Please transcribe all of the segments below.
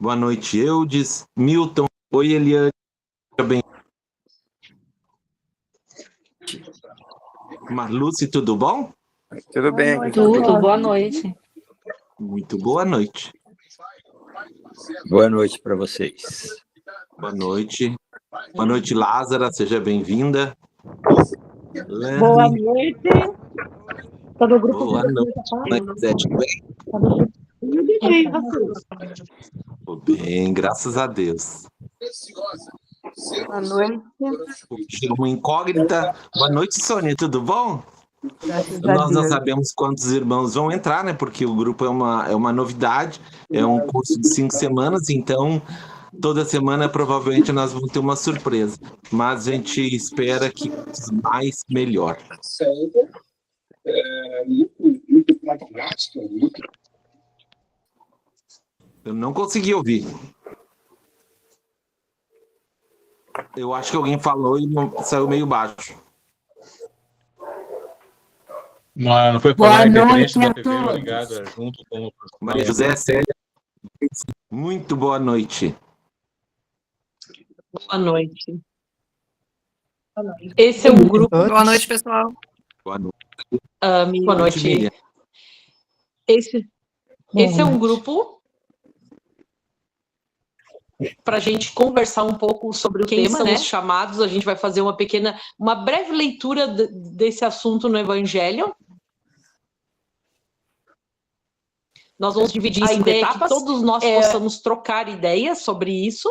Boa noite, Eudes. Milton. Oi, Eliane. Bem. Marluce, tudo bom? Tudo bem. Tudo, boa noite. Muito boa noite. Boa noite para vocês. Boa noite. Boa noite, Lázara. Seja bem-vinda. Boa noite. Tá no grupo. Boa noite. Zé, tudo bem? Tudo bem, vocês? Tudo bem, graças a Deus. Boa noite. Hoje uma incógnita. Boa noite, Sônia. Tudo bom? Graças a Nós não Deus. sabemos quantos irmãos vão entrar, né? Porque o grupo é uma novidade, é um curso de 5 semanas, então toda semana provavelmente nós vamos ter uma surpresa. Mas a gente espera que mais melhor. Muito pragmática, muito. Eu não consegui ouvir. Eu acho que alguém falou e saiu meio baixo. Não foi Boa falar a noite interferência da a TV todos. ligada junto com o Maria José Célia, muito boa noite. Boa noite. Esse é um grupo. Boa noite, pessoal. Boa noite. Boa noite. Miriam. Esse é um grupo para a gente conversar um pouco sobre o tema, são os chamados. A gente vai fazer uma breve leitura desse assunto no Evangelho. Nós vamos dividir isso em etapas, que todos nós possamos trocar ideias sobre isso.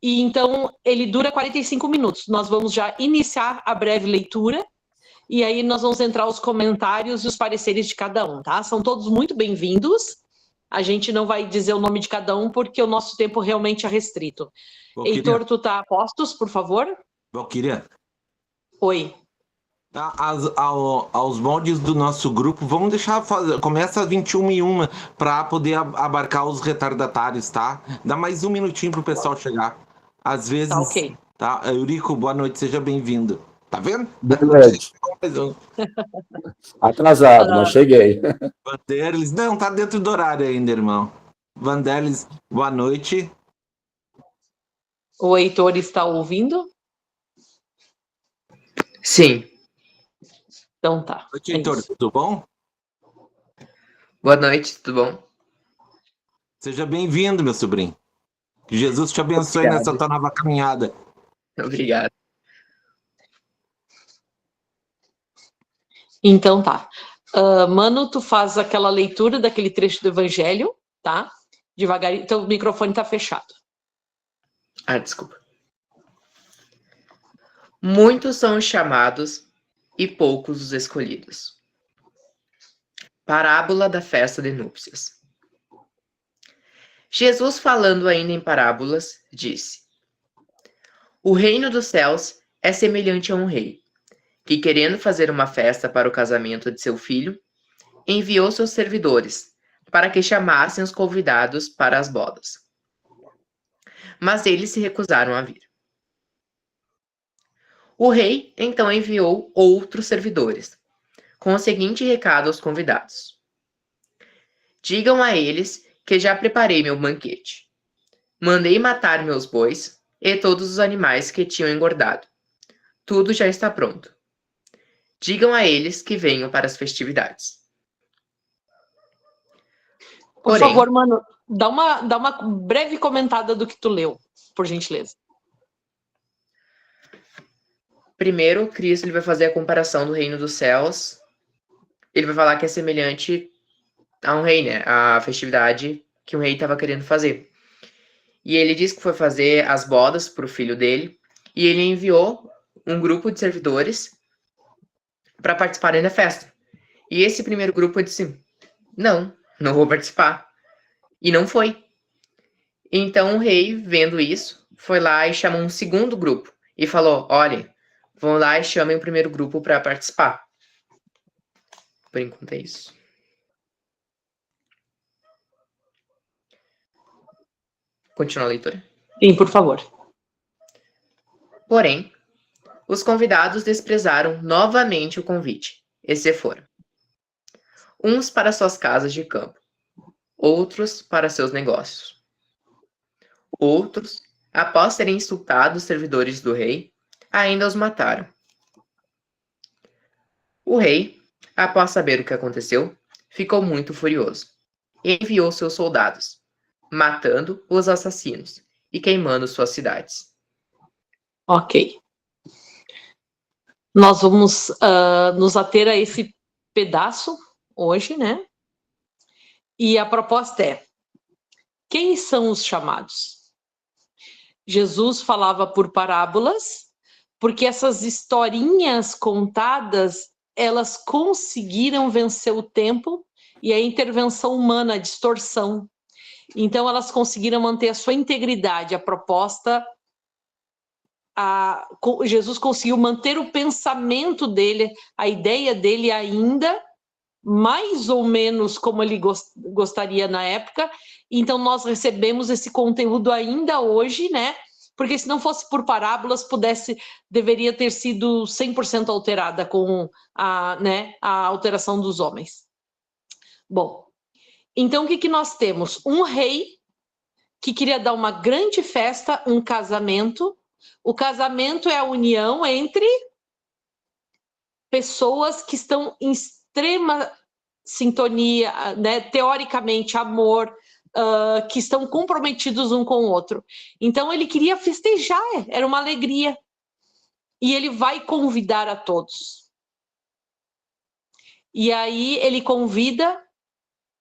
E então ele dura 45 minutos. Nós vamos já iniciar a breve leitura e aí nós vamos entrar os comentários e os pareceres de cada um, tá? São todos muito bem-vindos. A gente não vai dizer o nome de cada um porque o nosso tempo realmente é restrito. Valquíria. Heitor, tu tá a postos, por favor? Valquíria. Oi. Aos moldes do nosso grupo, vamos deixar começa às 21h01 para poder abarcar os retardatários, tá? Dá mais um minutinho pro pessoal chegar. Às vezes, Tá, ok. Tá? Eurico, boa noite, seja bem-vindo. Tá vendo? Boa noite. Atrasado, mas cheguei. Vanderlis, não, tá dentro do horário ainda, irmão. Vanderlis, boa noite. O Heitor está ouvindo? Sim. Então tá. Boa noite, Heitor, tudo bom? Boa noite, tudo bom? Seja bem-vindo, meu sobrinho. Que Jesus te abençoe nessa tua nova caminhada. Obrigado. Então tá. Mano, tu faz aquela leitura daquele trecho do Evangelho, tá? Devagarinho. Então o microfone tá fechado. Desculpa. Muitos são os chamados e poucos os escolhidos. Parábola da festa de núpcias. Jesus, falando ainda em parábolas, disse: O reino dos céus é semelhante a um rei, que, querendo fazer uma festa para o casamento de seu filho, enviou seus servidores para que chamassem os convidados para as bodas. Mas eles se recusaram a vir. O rei então enviou outros servidores, com o seguinte recado aos convidados: Digam a eles que já preparei meu banquete. Mandei matar meus bois e todos os animais que tinham engordado. Tudo já está pronto. Digam a eles que venham para as festividades. Por favor, mano, dá uma breve comentada do que tu leu, por gentileza. Primeiro, Cristo ele vai fazer a comparação do reino dos céus. Ele vai falar que é semelhante a um rei, né? A festividade que o rei estava querendo fazer. E ele disse que foi fazer as bodas para o filho dele. E ele enviou um grupo de servidores para participarem da festa. E esse primeiro grupo disse: não vou participar. E não foi. Então o rei, vendo isso, foi lá e chamou um segundo grupo. E falou: olha, vão lá e chamem o primeiro grupo para participar. Por enquanto é isso. Continua a leitura? Sim, por favor. Porém, os convidados desprezaram novamente o convite e se foram. uns para suas casas de campo, outros para seus negócios. Outros, após terem insultado os servidores do rei, ainda os mataram. O rei, após saber o que aconteceu, ficou muito furioso e enviou seus soldados, matando os assassinos e queimando suas cidades. Ok. Nós vamos nos ater a esse pedaço hoje, né? E a proposta é: quem são os chamados? Jesus falava por parábolas, porque essas historinhas contadas, elas conseguiram vencer o tempo e a intervenção humana, a distorção. Então, elas conseguiram manter a sua integridade. A proposta, Jesus conseguiu manter o pensamento dele, a ideia dele ainda, mais ou menos como ele gostaria na época. Então, nós recebemos esse conteúdo ainda hoje, né? Porque se não fosse por parábolas, deveria ter sido 100% alterada com a alteração dos homens. Bom, então o que nós temos? Um rei que queria dar uma grande festa, um casamento. O casamento é a união entre pessoas que estão em extrema sintonia, né? Teoricamente, amor, que estão comprometidos um com o outro. Então, ele queria festejar, era uma alegria. E ele vai convidar a todos. E aí, ele convida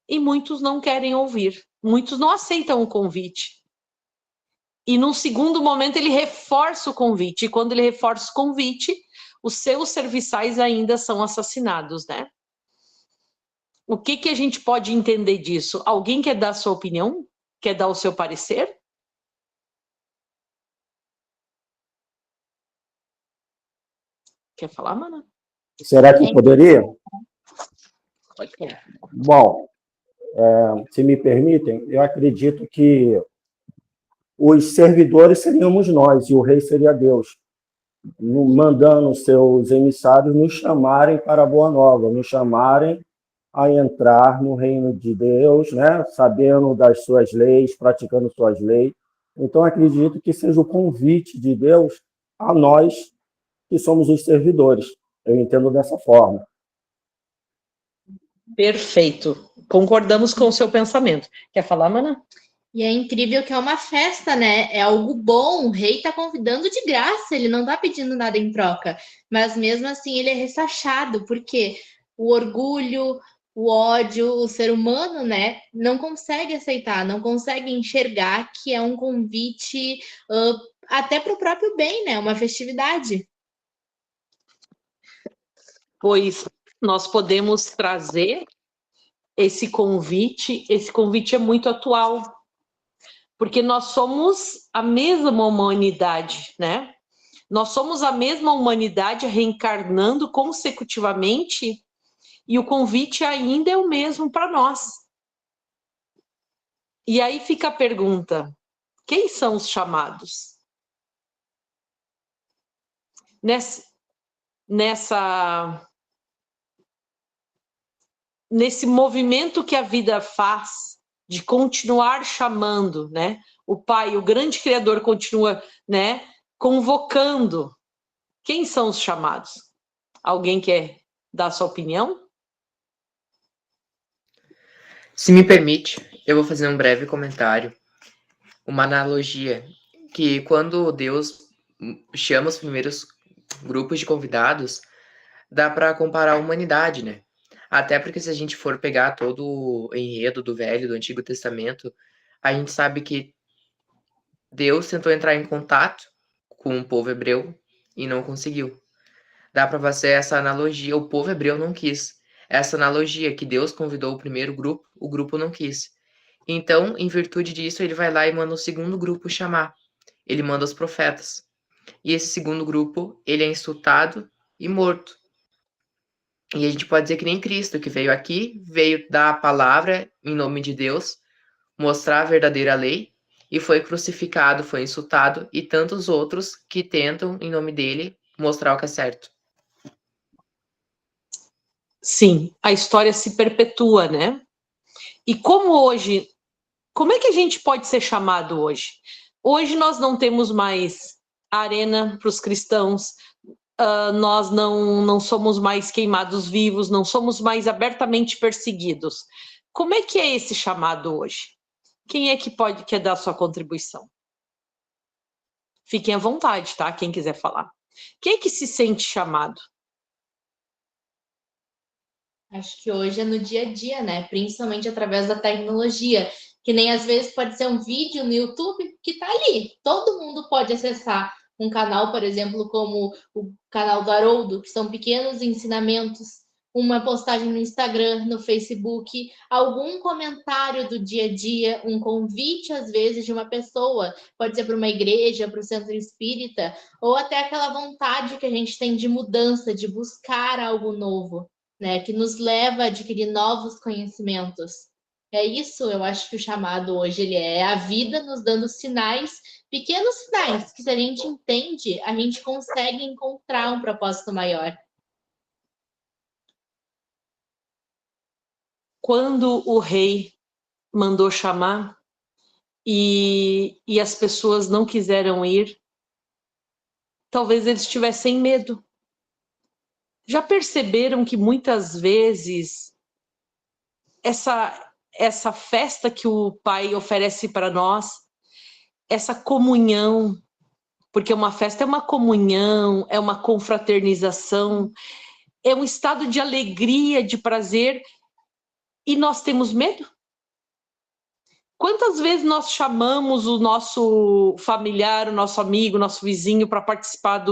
e muitos não querem ouvir. Muitos não aceitam o convite. E, num segundo momento, ele reforça o convite. E, quando ele reforça o convite, os seus serviçais ainda são assassinados, né? O que a gente pode entender disso? Alguém quer dar a sua opinião? Quer dar o seu parecer? Quer falar, Mana? Será que poderia? Pode falar. Bom, se me permitem, eu acredito que os servidores seríamos nós e o rei seria Deus, mandando seus emissários nos chamarem para a boa nova, nos chamarem a entrar no reino de Deus, né? Sabendo das suas leis, praticando suas leis. Então, acredito que seja o convite de Deus a nós, que somos os servidores. Eu entendo dessa forma. Perfeito. Concordamos com o seu pensamento. Quer falar, Mana? E é incrível que é uma festa, né? É algo bom. O rei está convidando de graça, ele não está pedindo nada em troca. Mas mesmo assim, ele é ressachado, porque o orgulho, o ódio, o ser humano, né, não consegue aceitar, não consegue enxergar que é um convite até para o próprio bem, né, uma festividade. Pois nós podemos trazer esse convite é muito atual, porque nós somos a mesma humanidade, né? Nós somos a mesma humanidade reencarnando consecutivamente. E o convite ainda é o mesmo para nós. E aí fica a pergunta: quem são os chamados? Nesse movimento que a vida faz de continuar chamando, né? O Pai, o grande Criador, continua, né, convocando. Quem são os chamados? Alguém quer dar sua opinião? Se me permite, eu vou fazer um breve comentário, uma analogia, que quando Deus chama os primeiros grupos de convidados, dá para comparar a humanidade, né? Até porque se a gente for pegar todo o enredo do Velho, do Antigo Testamento, a gente sabe que Deus tentou entrar em contato com o povo hebreu e não conseguiu. Dá para fazer essa analogia, o povo hebreu não quis. Essa analogia que Deus convidou o primeiro grupo, o grupo não quis. Então, em virtude disso, ele vai lá e manda o segundo grupo chamar. Ele manda os profetas. E esse segundo grupo, ele é insultado e morto. E a gente pode dizer que nem Cristo, que veio aqui, veio dar a palavra em nome de Deus, mostrar a verdadeira lei, e foi crucificado, foi insultado, e tantos outros que tentam, em nome dele, mostrar o que é certo. sim, a história se perpetua, né? E como é que a gente pode ser chamado hoje? Hoje nós não temos mais a arena para os cristãos, nós não somos mais queimados vivos, não somos mais abertamente perseguidos. Como é que é esse chamado hoje? Quem é que quer dar sua contribuição? Fiquem à vontade, tá? Quem quiser falar. Quem é que se sente chamado? Acho que hoje é no dia a dia, né? Principalmente através da tecnologia. Que nem às vezes pode ser um vídeo no YouTube que tá ali. Todo mundo pode acessar um canal, por exemplo, como o canal do Haroldo, que são pequenos ensinamentos, uma postagem no Instagram, no Facebook, algum comentário do dia a dia, um convite, às vezes, de uma pessoa, pode ser para uma igreja, para o centro espírita, ou até aquela vontade que a gente tem de mudança, de buscar algo novo, né? Que nos leva a adquirir novos conhecimentos. É isso, eu acho que o chamado hoje ele é a vida nos dando sinais, pequenos sinais, que se a gente entende, a gente consegue encontrar um propósito maior. Quando o rei mandou chamar e as pessoas não quiseram ir, talvez eles tivessem medo. Já perceberam que muitas vezes essa festa que o Pai oferece para nós, essa comunhão, porque uma festa é uma comunhão, é uma confraternização, é um estado de alegria, de prazer, e nós temos medo? Quantas vezes nós chamamos o nosso familiar, o nosso amigo, o nosso vizinho para participar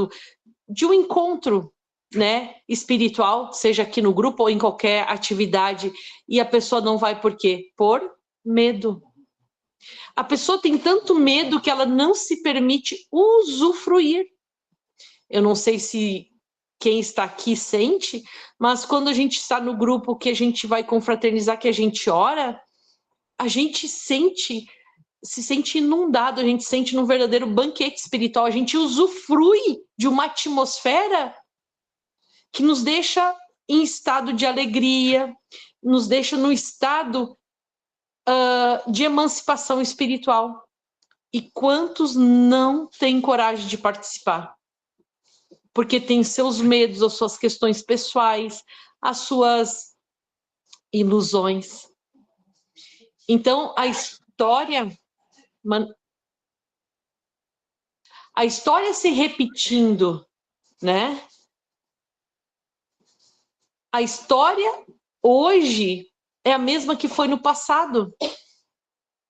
de um encontro, né, espiritual, seja aqui no grupo ou em qualquer atividade, e a pessoa não vai por quê? Por medo. A pessoa tem tanto medo que ela não se permite usufruir. Eu não sei se quem está aqui sente, mas quando a gente está no grupo que a gente vai confraternizar, que a gente ora, a gente se sente inundado, a gente sente num verdadeiro banquete espiritual, a gente usufrui de uma atmosfera que nos deixa em estado de alegria, nos deixa no estado de emancipação espiritual. E quantos não têm coragem de participar? Porque tem seus medos, as suas questões pessoais, as suas ilusões. Então, a história se repetindo, né? A história hoje é a mesma que foi no passado.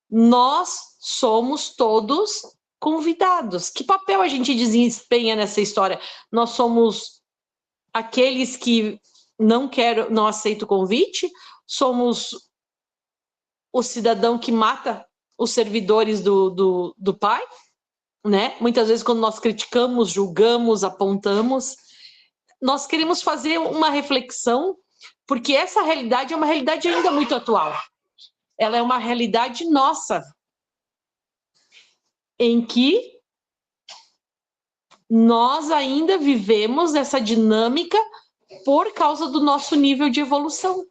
Nós somos todos convidados. Que papel a gente desempenha nessa história? Nós somos aqueles que não aceitam o convite? Somos o cidadão que mata os servidores do pai? Né? Muitas vezes, quando nós criticamos, julgamos, apontamos, nós queremos fazer uma reflexão, porque essa realidade é uma realidade ainda muito atual. Ela é uma realidade nossa, em que nós ainda vivemos essa dinâmica por causa do nosso nível de evolução.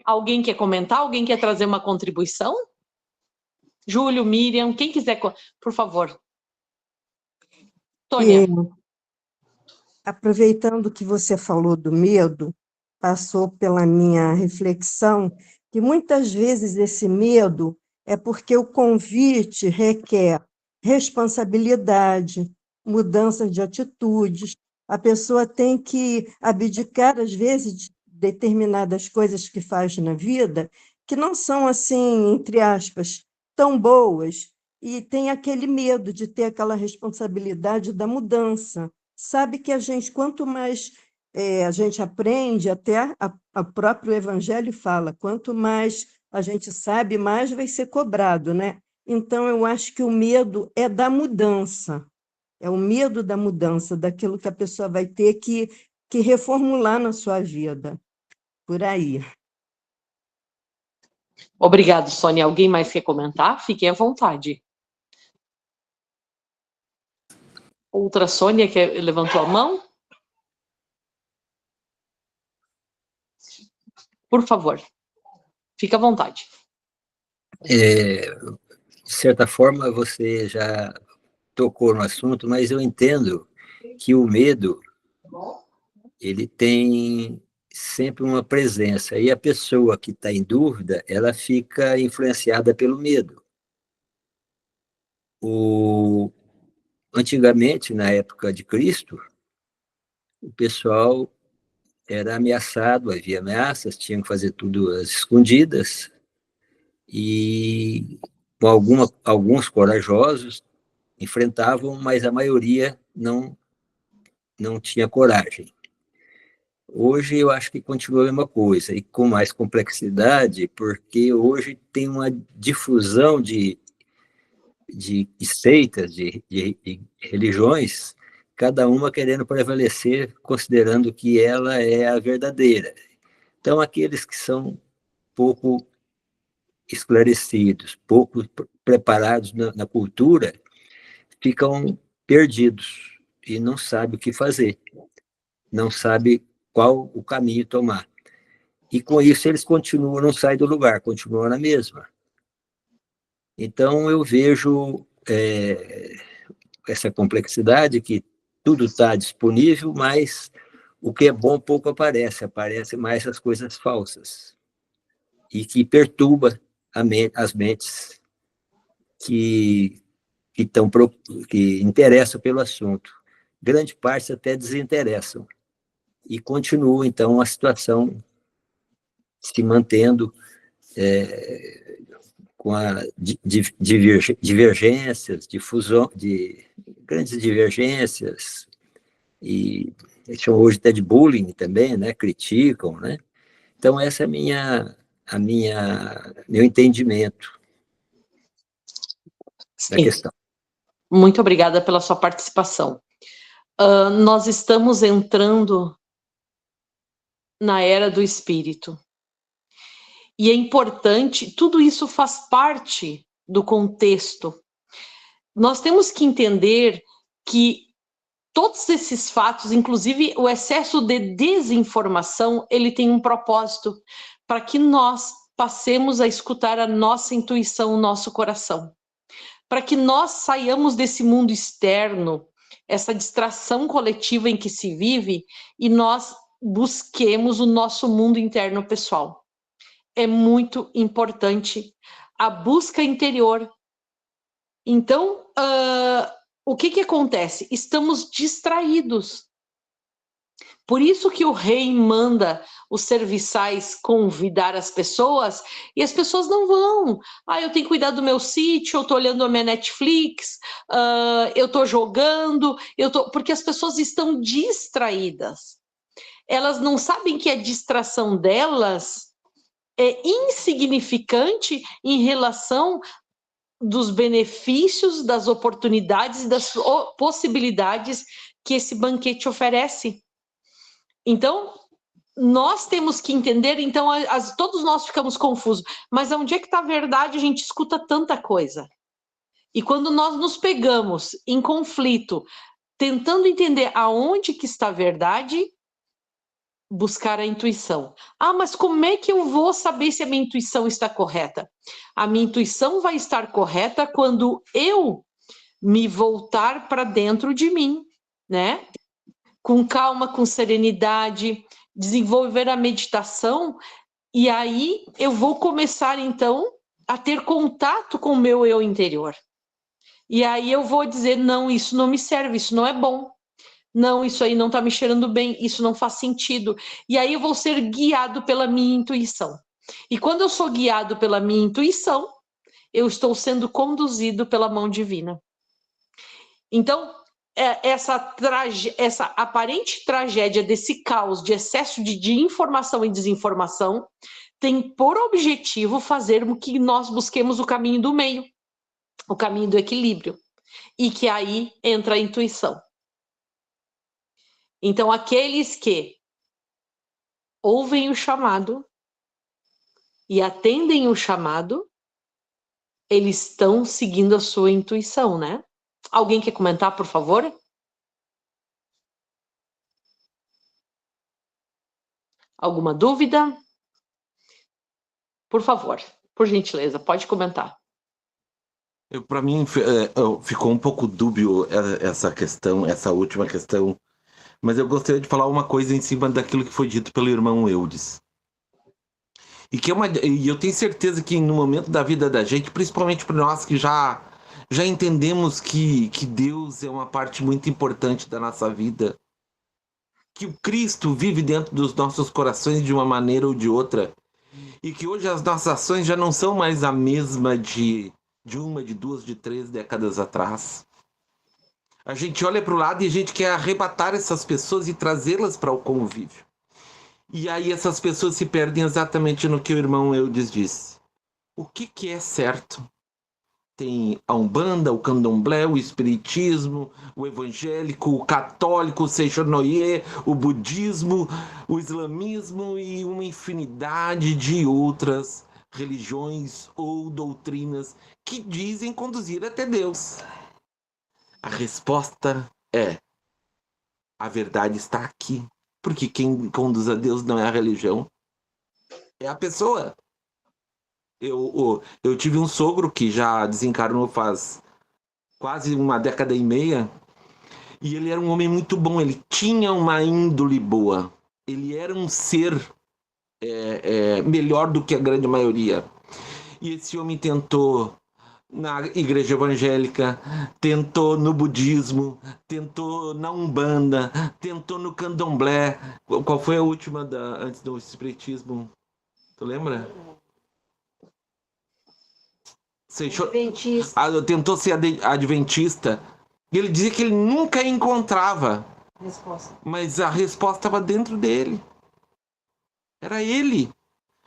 Alguém quer comentar? Alguém quer trazer uma contribuição? Júlio, Miriam, quem quiser, por favor. Tônia. Aproveitando que você falou do medo, passou pela minha reflexão que muitas vezes esse medo é porque o convite requer responsabilidade, mudança de atitudes. A pessoa tem que abdicar, às vezes, de determinadas coisas que faz na vida que não são, assim, entre aspas, tão boas, e tem aquele medo de ter aquela responsabilidade da mudança. Sabe que a gente, quanto mais a gente aprende, até o próprio Evangelho fala, quanto mais a gente sabe, mais vai ser cobrado, né? Então, eu acho que o medo é da mudança, é o medo da mudança, daquilo que a pessoa vai ter que reformular na sua vida, por aí. Obrigado, Sônia. Alguém mais quer comentar? Fiquem à vontade. Outra Sônia que levantou a mão? Por favor, fica à vontade. De certa forma, você já tocou no assunto, mas eu entendo que o medo, ele tem sempre uma presença, e a pessoa que está em dúvida, ela fica influenciada pelo medo. Antigamente, na época de Cristo, o pessoal era ameaçado, havia ameaças, tinham que fazer tudo às escondidas, e alguns corajosos enfrentavam, mas a maioria não tinha coragem. Hoje eu acho que continua a mesma coisa, e com mais complexidade, porque hoje tem uma difusão de seitas, de religiões, cada uma querendo prevalecer, considerando que ela é a verdadeira. Então, aqueles que são pouco esclarecidos, pouco preparados na cultura, ficam perdidos e não sabem o que fazer, não sabem qual o caminho tomar. E com isso eles continuam, não saem do lugar, continuam na mesma. Então eu vejo essa complexidade, que tudo está disponível, mas o que é bom pouco aparece mais as coisas falsas, e que perturba as mentes que interessam pelo assunto. Grande parte até desinteressam. E continua, então, a situação se mantendo com divergências, grandes divergências, e chamam hoje até de bullying também, né? Criticam, né? Então, essa é meu entendimento da questão. Muito obrigada pela sua participação. Nós estamos entrando na era do espírito. E é importante, tudo isso faz parte do contexto. Nós temos que entender que todos esses fatos, inclusive o excesso de desinformação, ele tem um propósito, para que nós passemos a escutar a nossa intuição, o nosso coração. Para que nós saiamos desse mundo externo, essa distração coletiva em que se vive, e nós busquemos o nosso mundo interno pessoal. É muito importante a busca interior. Então, o que acontece? Estamos distraídos. Por isso que o rei manda os serviçais convidar as pessoas, e as pessoas não vão. Eu tenho que cuidar do meu sítio, eu estou olhando a minha Netflix, eu estou jogando, porque as pessoas estão distraídas. Elas não sabem que a distração delas é insignificante em relação dos benefícios, das oportunidades e das possibilidades que esse banquete oferece. Então, nós temos que entender, então, todos nós ficamos confusos, mas onde é que está a verdade? A gente escuta tanta coisa. E quando nós nos pegamos em conflito, tentando entender aonde que está a verdade, buscar a intuição. Mas como é que eu vou saber se a minha intuição está correta? A minha intuição vai estar correta quando eu me voltar para dentro de mim, né? Com calma, com serenidade, desenvolver a meditação, e aí eu vou começar, então, a ter contato com o meu eu interior. E aí eu vou dizer, não, isso não me serve, isso não é bom. Não, isso aí não está me cheirando bem, isso não faz sentido. E aí eu vou ser guiado pela minha intuição. E quando eu sou guiado pela minha intuição, eu estou sendo conduzido pela mão divina. Então, essa aparente tragédia desse caos de excesso de informação e desinformação tem por objetivo fazer com que nós busquemos o caminho do meio, o caminho do equilíbrio, e que aí entra a intuição. Então, aqueles que ouvem o chamado e atendem o chamado, eles estão seguindo a sua intuição, né? Alguém quer comentar, por favor? Alguma dúvida? Por favor, por gentileza, pode comentar. Para mim, ficou um pouco dúbio essa questão, essa última questão, mas eu gostaria de falar uma coisa em cima daquilo que foi dito pelo irmão Eudes. E eu tenho certeza que no momento da vida da gente, principalmente para nós que já entendemos que Deus é uma parte muito importante da nossa vida, que o Cristo vive dentro dos nossos corações de uma maneira ou de outra, e que hoje as nossas ações já não são mais a mesma de uma, de duas, de 3 décadas atrás. A gente olha para o lado e a gente quer arrebatar essas pessoas e trazê-las para o convívio. E aí essas pessoas se perdem exatamente no que o irmão Eudes disse. O que é certo? Tem a Umbanda, o Candomblé, o Espiritismo, o Evangélico, o Católico, o Seixonoye, o Budismo, o Islamismo e uma infinidade de outras religiões ou doutrinas que dizem conduzir até Deus. A resposta é: a verdade está aqui, porque quem conduz a Deus não é a religião, é a pessoa. Eu tive um sogro que já desencarnou faz quase uma década e meia, e ele era um homem muito bom, ele tinha uma índole boa, ele era um ser melhor do que a grande maioria. E esse homem tentou na igreja evangélica, tentou no budismo, tentou na Umbanda, tentou no Candomblé. Qual foi a última antes do espiritismo? Tu lembra? Tentou ser adventista. E ele dizia que ele nunca encontrava resposta. Mas a resposta estava dentro dele. Era ele.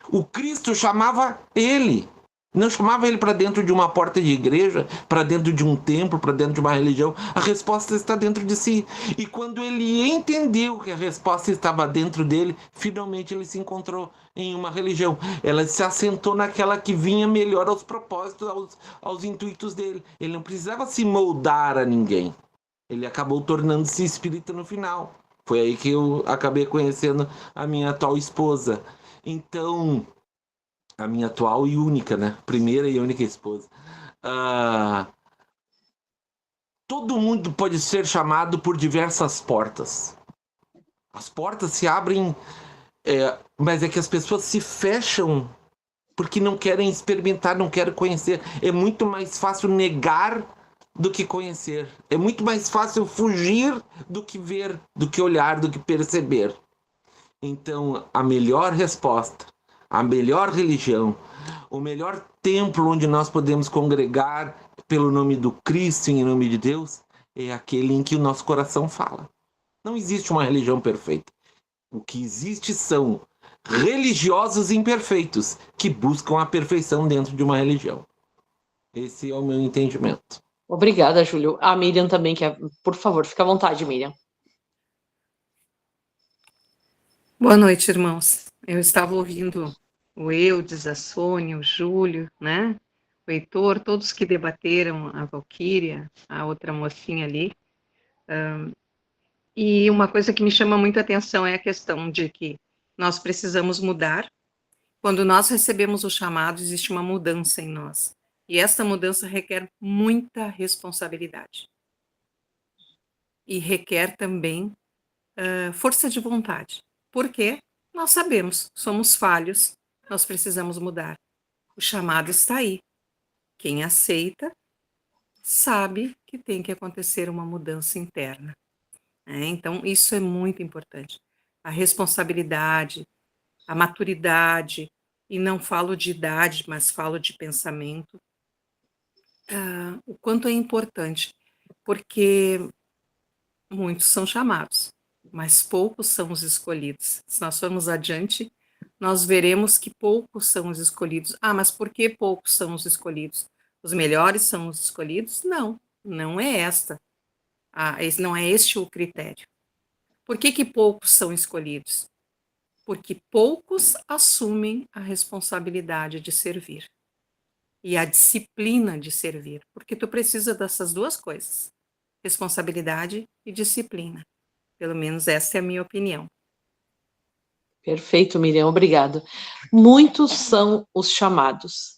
O Cristo chamava ele. Não chamava ele para dentro de uma porta de igreja, para dentro de um templo, para dentro de uma religião. A resposta está dentro de si. E quando ele entendeu que a resposta estava dentro dele, finalmente ele se encontrou em uma religião. Ela se assentou naquela que vinha melhor aos propósitos, aos intuitos dele. Ele não precisava se moldar a ninguém. Ele acabou tornando-se espírita no final. Foi aí que eu acabei conhecendo a minha atual esposa. Então, a minha atual e única, né? Primeira e única esposa. Todo mundo pode ser chamado por diversas portas. As portas se abrem, mas é que as pessoas se fecham porque não querem experimentar, não querem conhecer. É muito mais fácil negar do que conhecer. É muito mais fácil fugir do que ver, do que olhar, do que perceber. Então, a melhor resposta, a melhor religião, o melhor templo onde nós podemos congregar pelo nome do Cristo, em nome de Deus, é aquele em que o nosso coração fala. Não existe uma religião perfeita. O que existe são religiosos imperfeitos que buscam a perfeição dentro de uma religião. Esse é o meu entendimento. Obrigada, Júlio. A Miriam também quer. Por favor, fica à vontade, Miriam. Boa noite, irmãos. Eu estava ouvindo o Eudes, a Sônia, o Júlio, né? O Heitor, todos que debateram, a Valquíria, a outra mocinha ali. E uma coisa que me chama muita atenção é a questão de que nós precisamos mudar. Quando nós recebemos o chamado, existe uma mudança em nós. E essa mudança requer muita responsabilidade. E requer também força de vontade. Por quê? Nós sabemos, somos falhos, nós precisamos mudar. O chamado está aí. Quem aceita, sabe que tem que acontecer uma mudança interna. Então, isso é muito importante. A responsabilidade, a maturidade, e não falo de idade, mas falo de pensamento, o quanto é importante, porque muitos são chamados, mas poucos são os escolhidos. Se nós formos adiante, nós veremos que poucos são os escolhidos. Mas por que poucos são os escolhidos? Os melhores são os escolhidos? Não, não é não é este o critério. Por que poucos são escolhidos? Porque poucos assumem a responsabilidade de servir e a disciplina de servir, porque tu precisa dessas duas coisas, responsabilidade e disciplina. Pelo menos essa é a minha opinião. Perfeito, Miriam, obrigado. Muitos são os chamados.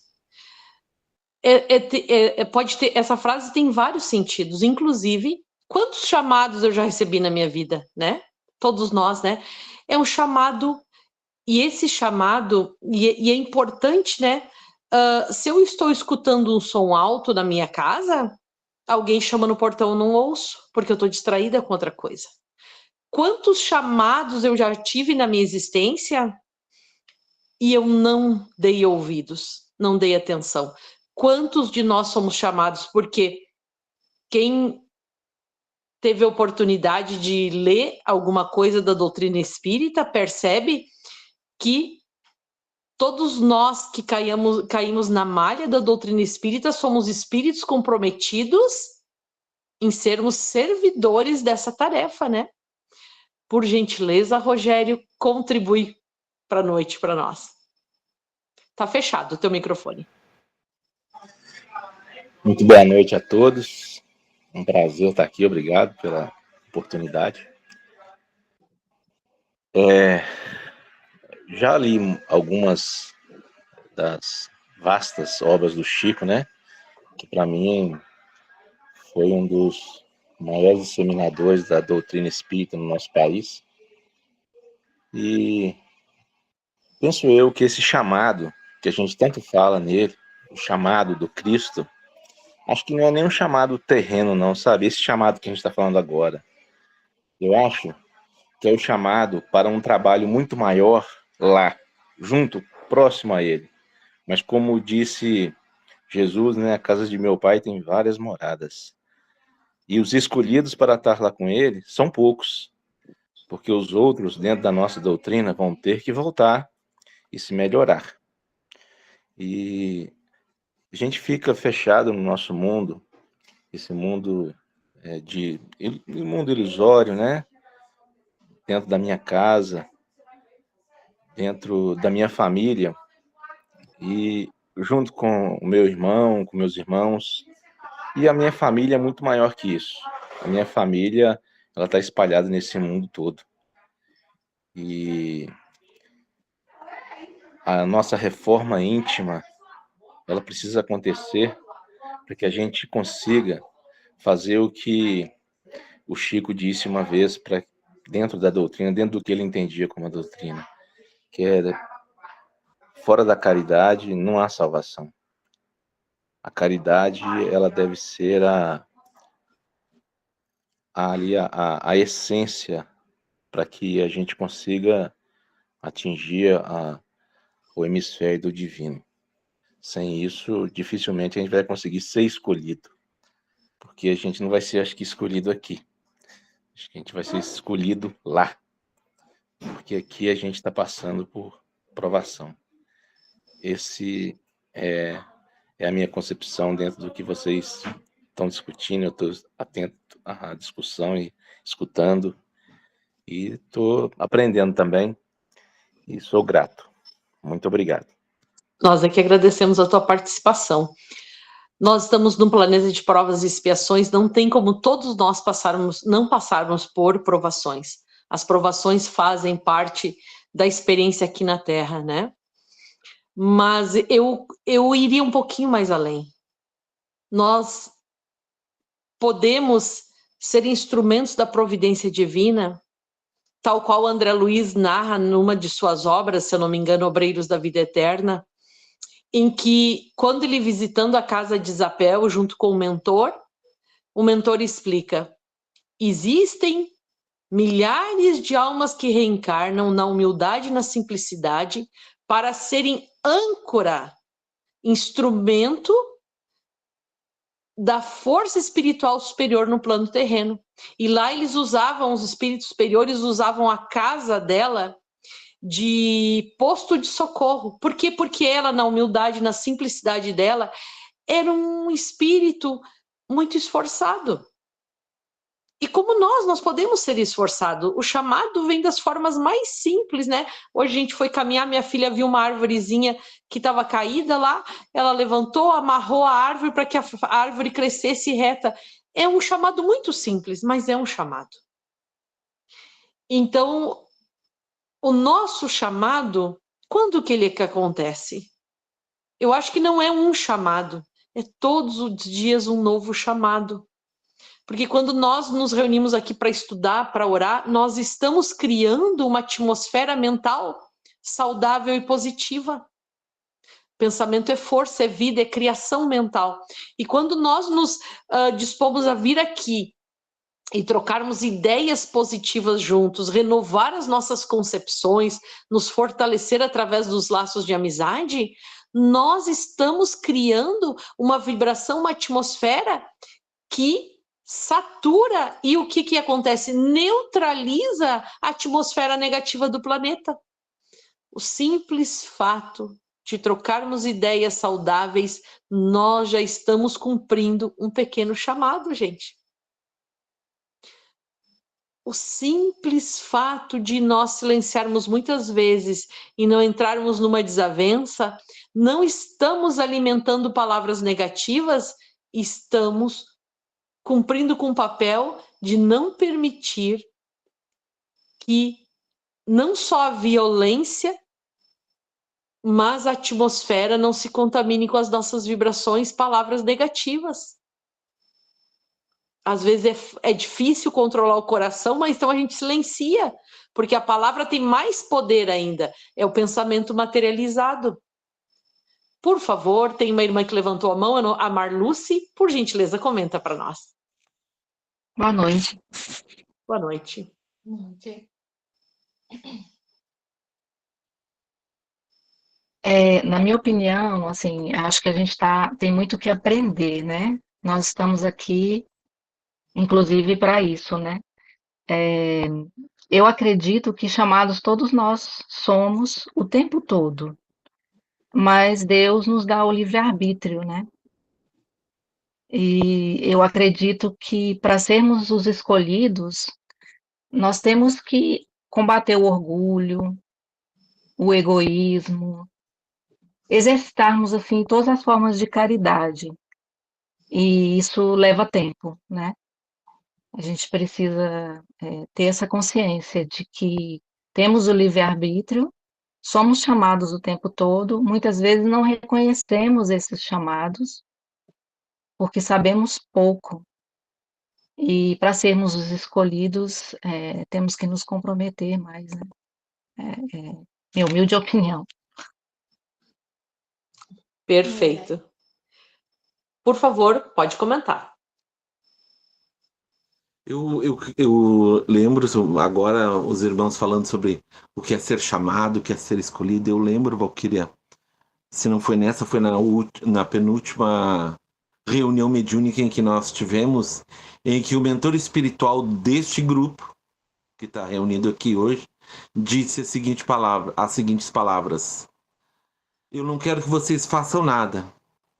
Pode ter, essa frase tem vários sentidos, inclusive, quantos chamados eu já recebi na minha vida, né? Todos nós, né? É um chamado, e esse chamado, e é importante, né? Se eu estou escutando um som alto na minha casa, alguém chama no portão, eu não ouço, porque eu estou distraída com outra coisa. Quantos chamados eu já tive na minha existência e eu não dei ouvidos, não dei atenção? Quantos de nós somos chamados? Porque quem teve a oportunidade de ler alguma coisa da doutrina espírita percebe que todos nós que caímos na malha da doutrina espírita somos espíritos comprometidos em sermos servidores dessa tarefa, né? Por gentileza, Rogério, contribui para a noite para nós. Tá fechado o teu microfone. Muito boa noite a todos. Um prazer estar aqui. Obrigado pela oportunidade. Já li algumas das vastas obras do Chico, né? Que para mim foi um dos maiores disseminadores da doutrina espírita no nosso país. E penso eu que esse chamado, que a gente tanto fala nele, o chamado do Cristo, acho que não é nem um chamado terreno, não, sabe? Esse chamado que a gente está falando agora. Eu acho que é o chamado para um trabalho muito maior lá, junto, próximo a ele. Mas como disse Jesus, né, a casa de meu pai tem várias moradas. E os escolhidos para estar lá com ele são poucos, porque os outros, dentro da nossa doutrina, vão ter que voltar e se melhorar. E a gente fica fechado no nosso mundo, esse mundo mundo ilusório, né? Dentro da minha casa, dentro da minha família, e junto com o meu irmão, com meus irmãos, e a minha família é muito maior que isso. A minha família, ela está espalhada nesse mundo todo. E a nossa reforma íntima, ela precisa acontecer para que a gente consiga fazer o que o Chico disse uma vez dentro da doutrina, dentro do que ele entendia como a doutrina, que era: fora da caridade não há salvação. A caridade, ela deve ser a essência para que a gente consiga atingir o hemisfério do divino. Sem isso, dificilmente a gente vai conseguir ser escolhido, porque a gente não vai ser, acho que, escolhido aqui. Acho que a gente vai ser escolhido lá, porque aqui a gente está passando por provação. Esse é a minha concepção dentro do que vocês estão discutindo. Eu estou atento à discussão e escutando, e estou aprendendo também, e sou grato. Muito obrigado. Nós aqui agradecemos a tua participação. Nós estamos num planeta de provas e expiações, não tem como todos nós não passarmos por provações. As provações fazem parte da experiência aqui na Terra, né? Mas eu iria um pouquinho mais além. Nós podemos ser instrumentos da providência divina, tal qual André Luiz narra numa de suas obras, se eu não me engano, Obreiros da Vida Eterna, em que, quando ele visitando a casa de Isabel, junto com o mentor explica: existem milhares de almas que reencarnam na humildade e na simplicidade para serem âncora, instrumento da força espiritual superior no plano terreno. E lá os espíritos superiores usavam a casa dela de posto de socorro. Por quê? Porque ela, na humildade, na simplicidade dela, era um espírito muito esforçado. E como nós podemos ser esforçados. O chamado vem das formas mais simples, né? Hoje a gente foi caminhar, minha filha viu uma árvorezinha que estava caída lá, ela levantou, amarrou a árvore para que a árvore crescesse reta. É um chamado muito simples, mas é um chamado. Então, o nosso chamado, quando que ele que acontece? Eu acho que não é um chamado, é todos os dias um novo chamado. Porque quando nós nos reunimos aqui para estudar, para orar, nós estamos criando uma atmosfera mental saudável e positiva. Pensamento é força, é vida, é criação mental. E quando nós nos dispomos a vir aqui e trocarmos ideias positivas juntos, renovar as nossas concepções, nos fortalecer através dos laços de amizade, nós estamos criando uma vibração, uma atmosfera que satura e o que acontece? Neutraliza a atmosfera negativa do planeta. O simples fato de trocarmos ideias saudáveis, nós já estamos cumprindo um pequeno chamado, gente. O simples fato de nós silenciarmos muitas vezes e não entrarmos numa desavença, não estamos alimentando palavras negativas, estamos cumprindo com o papel de não permitir que não só a violência, mas a atmosfera não se contamine com as nossas vibrações, palavras negativas. Às vezes é difícil controlar o coração, mas então a gente silencia, porque a palavra tem mais poder ainda, é o pensamento materializado. Por favor, tem uma irmã que levantou a mão, a Marluce, por gentileza, comenta para nós. Boa noite. Boa noite. Na minha opinião, assim, acho que a gente tem muito que aprender, né? Nós estamos aqui, inclusive, para isso, né? Eu acredito que chamados todos nós somos o tempo todo, mas Deus nos dá o livre-arbítrio, né? E eu acredito que para sermos os escolhidos, nós temos que combater o orgulho, o egoísmo, exercitarmos, assim, todas as formas de caridade. E isso leva tempo, né? A gente precisa ter essa consciência de que temos o livre-arbítrio, somos chamados o tempo todo, muitas vezes não reconhecemos esses chamados, porque sabemos pouco. E para sermos os escolhidos, temos que nos comprometer mais, né? Minha humilde opinião. Perfeito. Por favor, pode comentar. Eu lembro agora os irmãos falando sobre o que é ser chamado, o que é ser escolhido. Eu lembro, Valquíria, se não foi nessa, foi na penúltima reunião mediúnica em que nós tivemos, em que o mentor espiritual deste grupo, que está reunido aqui hoje, disse as seguintes palavras: eu não quero que vocês façam nada,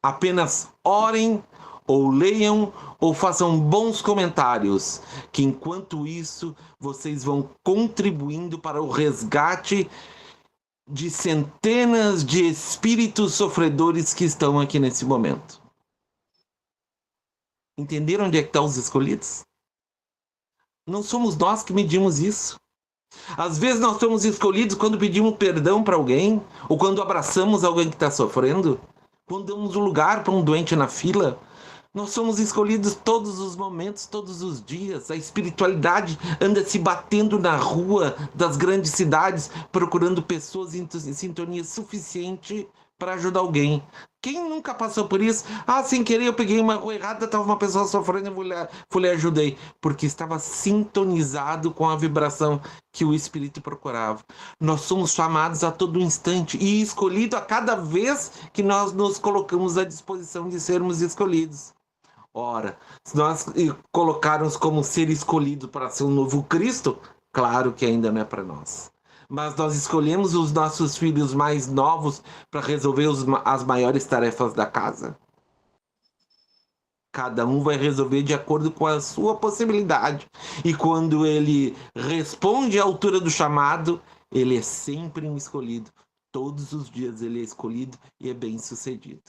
apenas orem ou leiam ou façam bons comentários, que enquanto isso vocês vão contribuindo para o resgate de centenas de espíritos sofredores que estão aqui nesse momento. Entenderam onde é que estão os escolhidos? Não somos nós que medimos isso. Às vezes nós somos escolhidos quando pedimos perdão para alguém, ou quando abraçamos alguém que está sofrendo, quando damos um lugar para um doente na fila. Nós somos escolhidos todos os momentos, todos os dias. A espiritualidade anda se batendo na rua das grandes cidades, procurando pessoas em sintonia suficiente para ajudar alguém. Quem nunca passou por isso? Sem querer eu peguei uma rua errada, estava uma pessoa sofrendo, eu fui lá e ajudei. Porque estava sintonizado com a vibração que o Espírito procurava. Nós somos chamados a todo instante e escolhidos a cada vez que nós nos colocamos à disposição de sermos escolhidos. Ora, se nós colocarmos como ser escolhido para ser um novo Cristo, claro que ainda não é para nós. Mas nós escolhemos os nossos filhos mais novos para resolver as maiores tarefas da casa. Cada um vai resolver de acordo com a sua possibilidade. E quando ele responde à altura do chamado, ele é sempre um escolhido. Todos os dias ele é escolhido e é bem sucedido.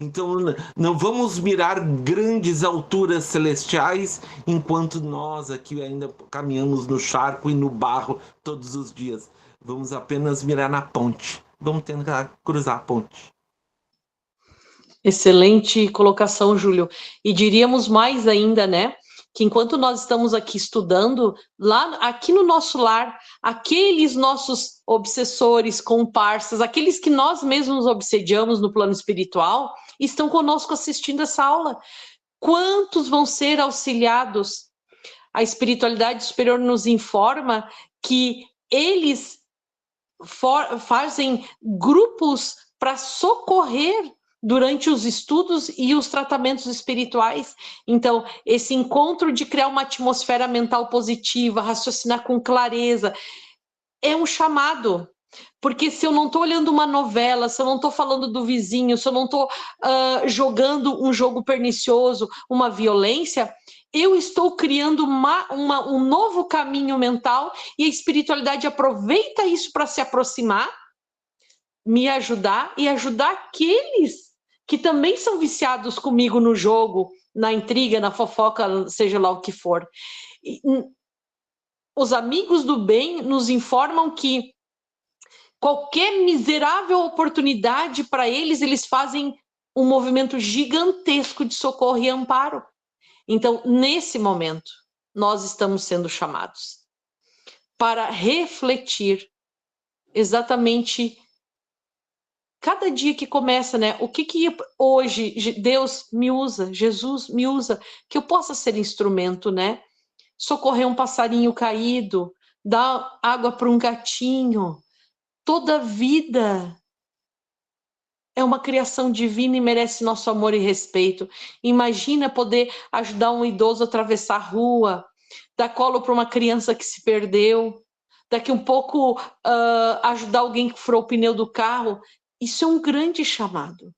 Então não vamos mirar grandes alturas celestiais enquanto nós aqui ainda caminhamos no charco e no barro todos os dias. vamos apenas mirar na ponte. Vamos tentar cruzar a ponte. Excelente colocação, Júlio. E diríamos mais ainda, né? Que enquanto nós estamos aqui estudando, aqui no nosso lar, aqueles nossos obsessores, comparsas, aqueles que nós mesmos obsediamos no plano espiritual, estão conosco assistindo essa aula. Quantos vão ser auxiliados? A espiritualidade superior nos informa que eles fazem grupos para socorrer durante os estudos e os tratamentos espirituais. Então, esse encontro de criar uma atmosfera mental positiva, raciocinar com clareza, é um chamado. Porque se eu não estou olhando uma novela, se eu não estou falando do vizinho, se eu não estou jogando um jogo pernicioso, uma violência, eu estou criando um novo caminho mental e a espiritualidade aproveita isso para se aproximar, me ajudar e ajudar aqueles que também são viciados comigo no jogo, na intriga, na fofoca, seja lá o que for. Os amigos do bem nos informam que qualquer miserável oportunidade para eles, eles fazem um movimento gigantesco de socorro e amparo. Então, nesse momento, nós estamos sendo chamados para refletir exatamente cada dia que começa, né? O que hoje Deus me usa, Jesus me usa, que eu possa ser instrumento, né? Socorrer um passarinho caído, dar água para um gatinho. Toda vida é uma criação divina e merece nosso amor e respeito. Imagina poder ajudar um idoso a atravessar a rua, dar colo para uma criança que se perdeu, daqui um pouco ajudar alguém que furou o pneu do carro. Isso é um grande chamado.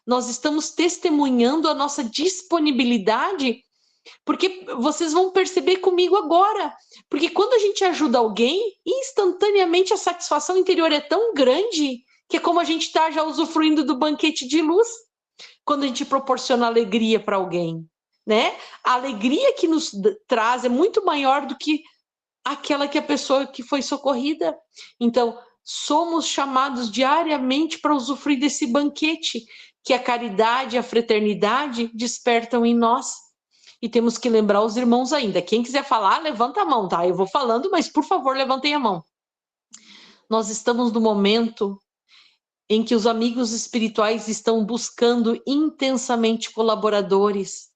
Nós estamos testemunhando a nossa disponibilidade, porque vocês vão perceber comigo agora, porque quando a gente ajuda alguém, instantaneamente a satisfação interior é tão grande, que é como a gente está já usufruindo do banquete de luz, quando a gente proporciona alegria para alguém, né? A alegria que nos traz é muito maior do que aquela que a pessoa que foi socorrida. Então, somos chamados diariamente para usufruir desse banquete que a caridade e a fraternidade despertam em nós. E temos que lembrar os irmãos ainda. Quem quiser falar, levanta a mão, tá? Eu vou falando, mas por favor, levantem a mão. Nós estamos no momento em que os amigos espirituais estão buscando intensamente colaboradores.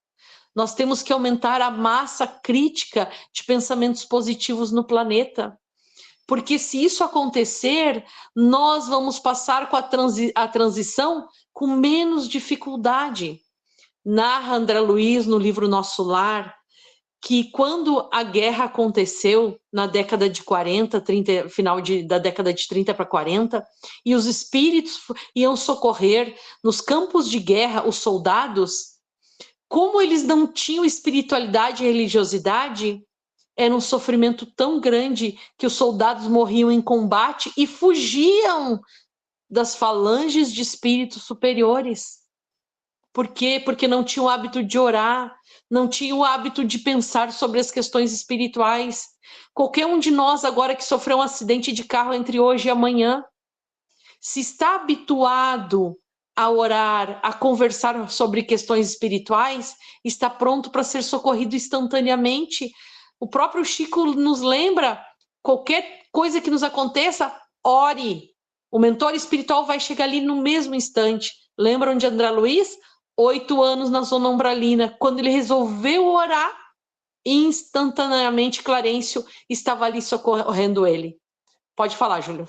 Nós temos que aumentar a massa crítica de pensamentos positivos no planeta. Porque se isso acontecer, nós vamos passar com a transição com menos dificuldade. Narra André Luiz no livro Nosso Lar, que quando a guerra aconteceu na década de 40, 30, final da década de 30 para 40, e os espíritos iam socorrer nos campos de guerra os soldados, como eles não tinham espiritualidade e religiosidade, era um sofrimento tão grande que os soldados morriam em combate e fugiam das falanges de espíritos superiores. Por quê? Porque não tinham o hábito de orar, não tinham o hábito de pensar sobre as questões espirituais. Qualquer um de nós agora que sofreu um acidente de carro entre hoje e amanhã, se está habituado a orar, a conversar sobre questões espirituais, está pronto para ser socorrido instantaneamente. O próprio Chico nos lembra, qualquer coisa que nos aconteça, ore. O mentor espiritual vai chegar ali no mesmo instante. Lembram de André Luiz? 8 anos na zona umbralina. Quando ele resolveu orar, instantaneamente Clarencio estava ali socorrendo ele. Pode falar, Júlio.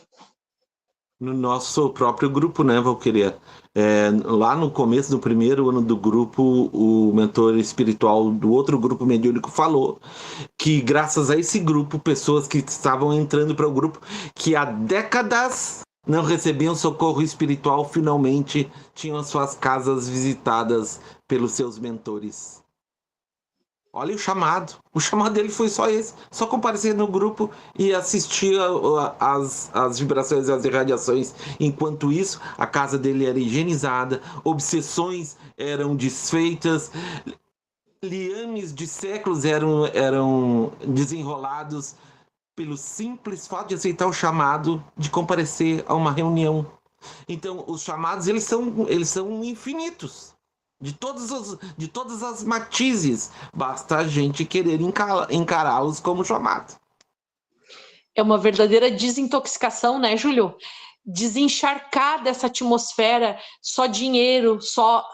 No nosso próprio grupo, né, Valquíria? Lá no começo do primeiro ano do grupo, o mentor espiritual do outro grupo mediúnico falou que graças a esse grupo, pessoas que estavam entrando para o grupo, que há décadas não recebiam socorro espiritual, finalmente tinham as suas casas visitadas pelos seus mentores. Olha o chamado dele foi só esse, só comparecer no grupo e assistir as vibrações e as irradiações. Enquanto isso, a casa dele era higienizada, obsessões eram desfeitas, liames de séculos eram desenrolados pelo simples fato de aceitar o chamado de comparecer a uma reunião. Então, os chamados, eles são infinitos, de todas as matizes. Basta a gente querer encará-los como chamado. É uma verdadeira desintoxicação, né, Júlio? Desencharcar dessa atmosfera, só dinheiro, só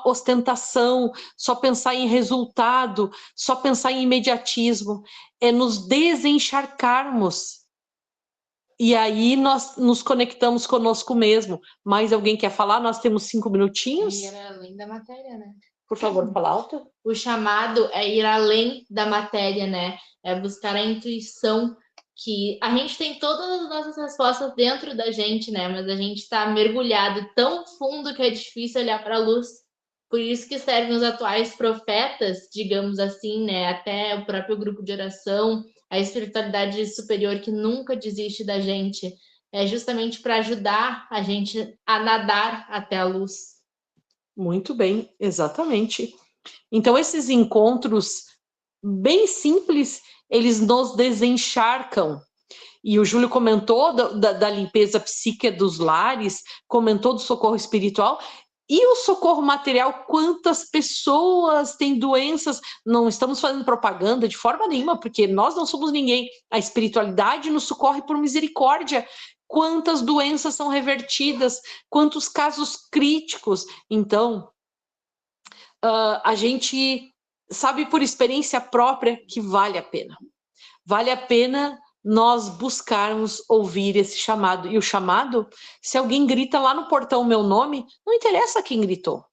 ostentação, só pensar em resultado, só pensar em imediatismo. É nos desencharcarmos. E aí nós nos conectamos conosco mesmo. Mais alguém quer falar? Nós temos 5 minutinhos. Ir além da matéria, né? Por favor, fala alto. O chamado é ir além da matéria, né? É buscar a intuição, que a gente tem todas as nossas respostas dentro da gente, né? Mas a gente está mergulhado tão fundo que é difícil olhar para a luz. Por isso que servem os atuais profetas, digamos assim, né? Até o próprio grupo de oração, a espiritualidade superior que nunca desiste da gente. É justamente para ajudar a gente a nadar até a luz. Muito bem, exatamente. Então, esses encontros bem simples, eles nos desencharcam. E o Júlio comentou da limpeza psíquica dos lares, comentou do socorro espiritual e o socorro material. Quantas pessoas têm doenças? Não estamos fazendo propaganda de forma nenhuma, porque nós não somos ninguém. A espiritualidade nos socorre por misericórdia. Quantas doenças são revertidas? Quantos casos críticos? Então, a gente sabe por experiência própria que vale a pena. Vale a pena nós buscarmos ouvir esse chamado. E o chamado, se alguém grita lá no portão o meu nome, não interessa quem gritou.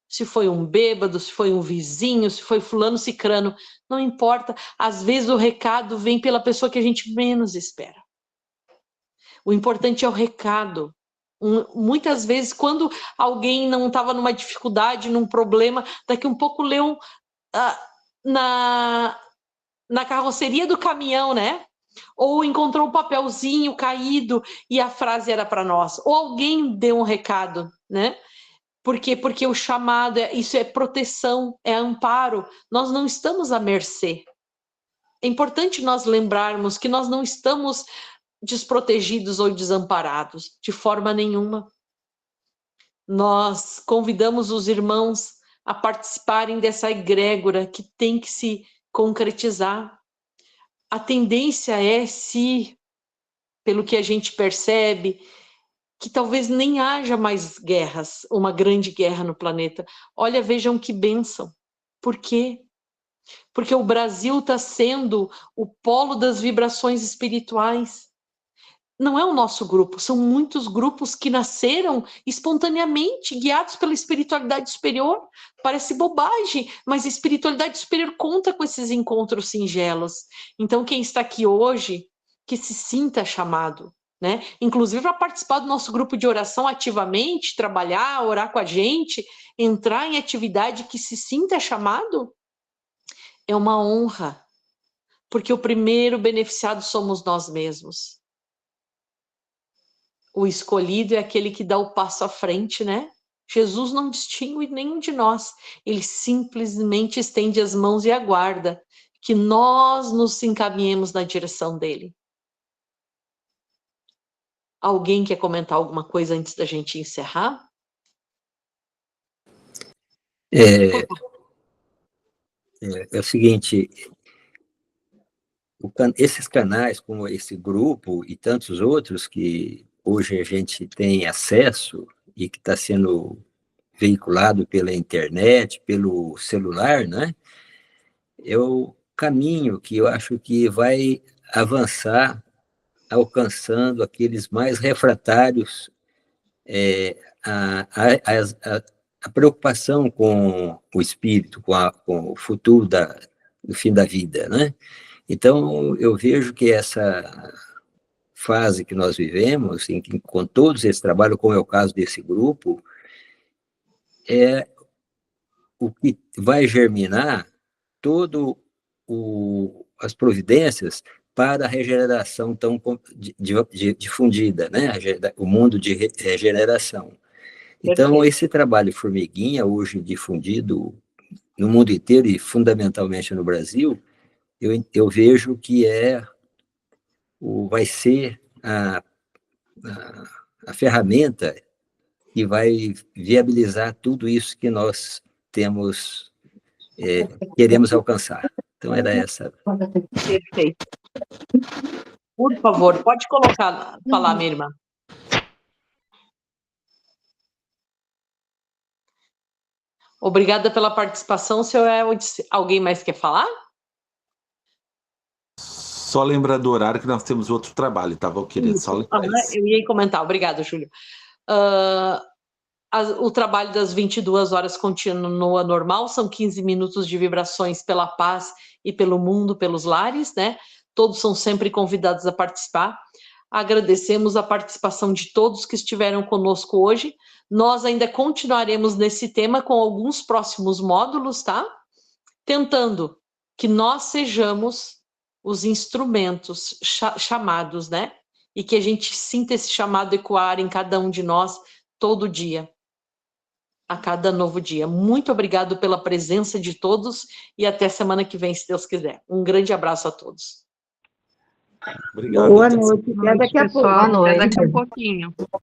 Se foi um bêbado, se foi um vizinho, se foi fulano cicrano, não importa. Às vezes o recado vem pela pessoa que a gente menos espera. O importante é o recado. Muitas vezes, quando alguém não estava numa dificuldade, num problema, daqui um pouco leu na carroceria do caminhão, né? Ou encontrou um papelzinho caído e a frase era para nós. Ou alguém deu um recado, né? Por quê? Porque o chamado, isso é proteção, é amparo. Nós não estamos à mercê. É importante nós lembrarmos que nós não estamos desprotegidos ou desamparados, de forma nenhuma. Nós convidamos os irmãos a participarem dessa egrégora que tem que se concretizar. A tendência é, se, pelo que a gente percebe, que talvez nem haja mais guerras, uma grande guerra no planeta. Olha, vejam que bênção. Por quê? Porque o Brasil está sendo o polo das vibrações espirituais. Não é o nosso grupo, são muitos grupos que nasceram espontaneamente, guiados pela espiritualidade superior. Parece bobagem, mas a espiritualidade superior conta com esses encontros singelos. Então, quem está aqui hoje, que se sinta chamado, né? Inclusive para participar do nosso grupo de oração ativamente, trabalhar, orar com a gente, entrar em atividade, que se sinta chamado, é uma honra, porque o primeiro beneficiado somos nós mesmos. O escolhido é aquele que dá o passo à frente, né? Jesus não distingue nenhum de nós. Ele simplesmente estende as mãos e aguarda que nós nos encaminhemos na direção dele. Alguém quer comentar alguma coisa antes da gente encerrar? É o seguinte, esses canais, como esse grupo e tantos outros que hoje a gente tem acesso e que está sendo veiculado pela internet, pelo celular, né? É o caminho que eu acho que vai avançar, alcançando aqueles mais refratários a preocupação com o espírito, com o futuro do fim da vida, né? Então, eu vejo que essa fase que nós vivemos, em que, com todos esse trabalho, como é o caso desse grupo, é o que vai germinar todo as providências para a regeneração tão difundida, né? O mundo de regeneração. Então, esse trabalho formiguinha, hoje difundido no mundo inteiro e fundamentalmente no Brasil, eu vejo que é vai ser a ferramenta que vai viabilizar tudo isso que nós queremos alcançar. Então, era essa. Perfeito. Por favor, pode falar, minha irmã. Obrigada pela participação, senhor Elwin. Alguém mais quer falar? Só lembrar do horário que nós temos outro trabalho, tá, Valquíria? Só lembrar isso. Eu ia comentar. Obrigada, Júlio. O trabalho das 22 horas continua normal, são 15 minutos de vibrações pela paz e pelo mundo, pelos lares, né? Todos são sempre convidados a participar. Agradecemos a participação de todos que estiveram conosco hoje. Nós ainda continuaremos nesse tema com alguns próximos módulos, tá? Tentando que nós sejamos os instrumentos chamados, né? E que a gente sinta esse chamado ecoar em cada um de nós todo dia, a cada novo dia. Muito obrigado pela presença de todos e até semana que vem, se Deus quiser. Um grande abraço a todos. Obrigado. Boa noite. Até daqui a pouco. Até daqui a pouquinho.